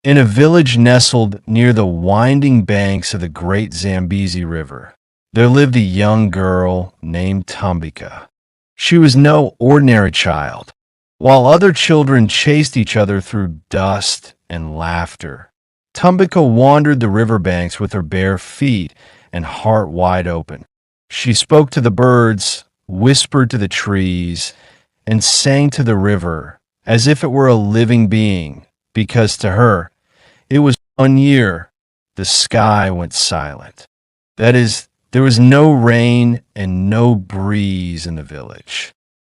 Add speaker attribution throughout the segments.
Speaker 1: In a village nestled near the winding banks of the great Zambezi River, there lived a young girl named Tumbika. She was no ordinary child. While other children chased each other through dust and laughter, Tumbika wandered the riverbanks with her bare feet and heart wide open. She spoke to the birds, whispered to the trees, and sang to the river as if it were a living being, because to her, it was 1 year the sky went silent. That is, there was no rain and no breeze in the village.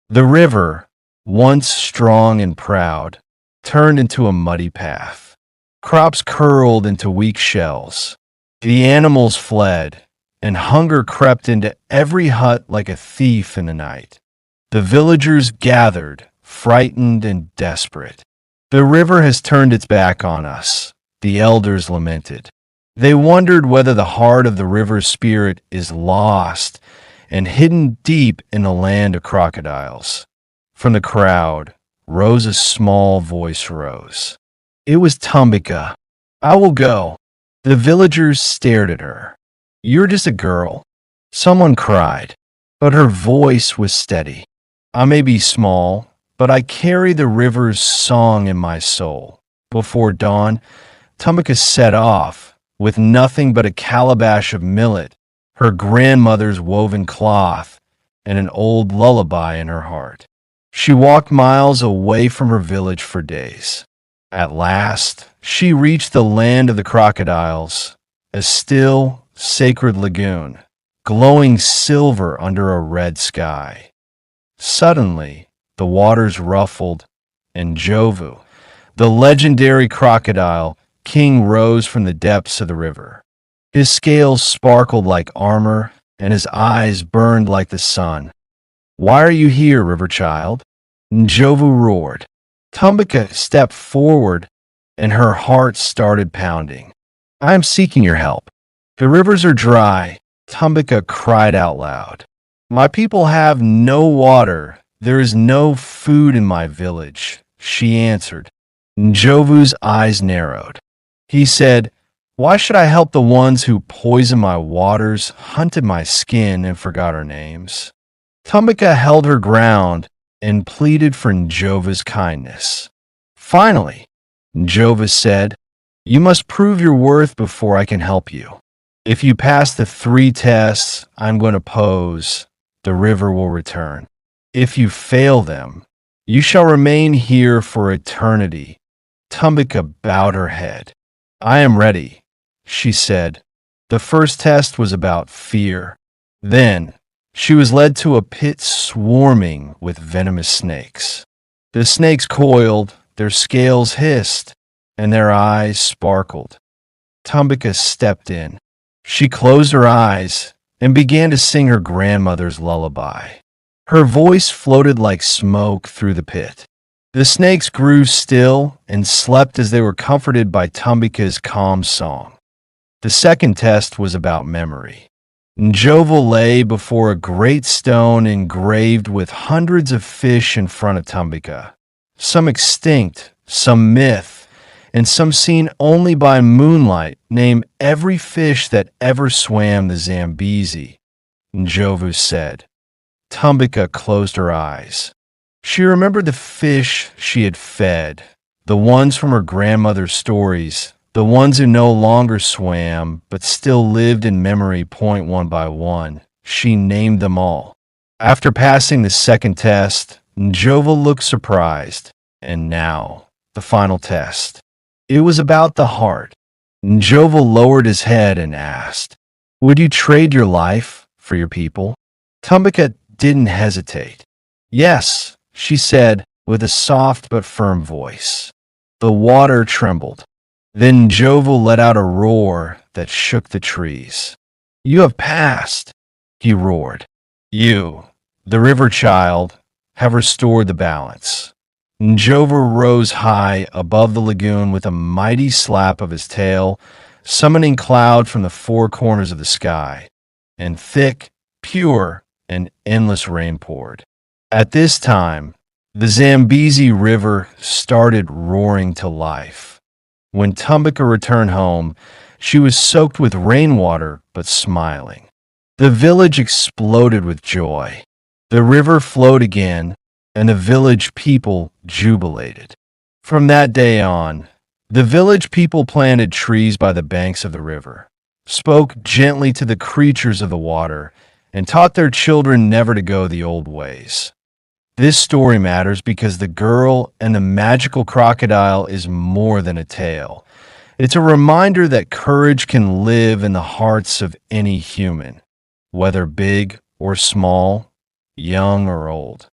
Speaker 1: The river, once strong and proud, turned into a muddy path. Crops curled into weak shells. The animals fled, and hunger crept into every hut like a thief in the night. The villagers gathered, frightened and desperate. The river has turned its back on us, the elders lamented. They wondered whether the heart of the river's spirit is lost and hidden deep in the land of crocodiles. From the crowd rose a small voice rose. It was Tumbika. I will go. The villagers stared at her. You're just a girl. Someone cried, but her voice was steady. I may be small, but I carry the river's song in my soul. Before dawn, Tumbika set off with nothing but a calabash of millet, her grandmother's woven cloth, and an old lullaby in her heart. She walked miles away from her village for days. At last, she reached the land of the crocodiles, a still, sacred lagoon, glowing silver under a red sky. Suddenly, the waters ruffled, and Jovu, the legendary crocodile, king, rose from the depths of the river. His scales sparkled like armor, and his eyes burned like the sun. Why are you here, river child? Njovu roared. Tumbika stepped forward, and her heart started pounding. I am seeking your help. The rivers are dry, Tumbika cried out loud. My people have no water. There is no food in my village, she answered. Njovu's eyes narrowed. He said, why should I help the ones who poisoned my waters, hunted my skin, and forgot our names? Tumbika held her ground and pleaded for Njovu's kindness. Finally, Njovu said, you must prove your worth before I can help you. If you pass the 3 tests I'm going to pose, the river will return. If you fail them, you shall remain here for eternity. Tumbika bowed her head. I am ready, she said. The first test was about fear. Then, she was led to a pit swarming with venomous snakes. The snakes coiled, their scales hissed, and their eyes sparkled. Tumbika stepped in. She closed her eyes and began to sing her grandmother's lullaby. Her voice floated like smoke through the pit. The snakes grew still and slept as they were comforted by Tumbika's calm song. The second test was about memory. Njovu lay before a great stone engraved with hundreds of fish in front of Tumbika, some extinct, some myth, and some seen only by moonlight. Name every fish that ever swam the Zambezi, Njovu said. Tumbika closed her eyes. She remembered the fish she had fed, the ones from her grandmother's stories, the ones who no longer swam but still lived in memory point one by one. She named them all. After passing the second test, Njovu looked surprised. And now, the final test. It was about the heart. Njovu lowered his head and asked, would you trade your life for your people? Tumbika didn't hesitate. Yes, she said with a soft but firm voice. The water trembled. Then Njovu let out a roar that shook the trees. You have passed, he roared. You, the river child, have restored the balance. Njovu rose high above the lagoon with a mighty slap of his tail, summoning cloud from the 4 corners of the sky, and thick, pure, and endless rain poured. At this time, the Zambezi River started roaring to life. When Tumbika returned home, she was soaked with rainwater but smiling. The village exploded with joy. The river flowed again, and the village people jubilated. From that day on, the village people planted trees by the banks of the river, spoke gently to the creatures of the water, and taught their children never to go the old ways. This story matters because the girl and the magical crocodile is more than a tale. It's a reminder that courage can live in the hearts of any human, whether big or small, young or old.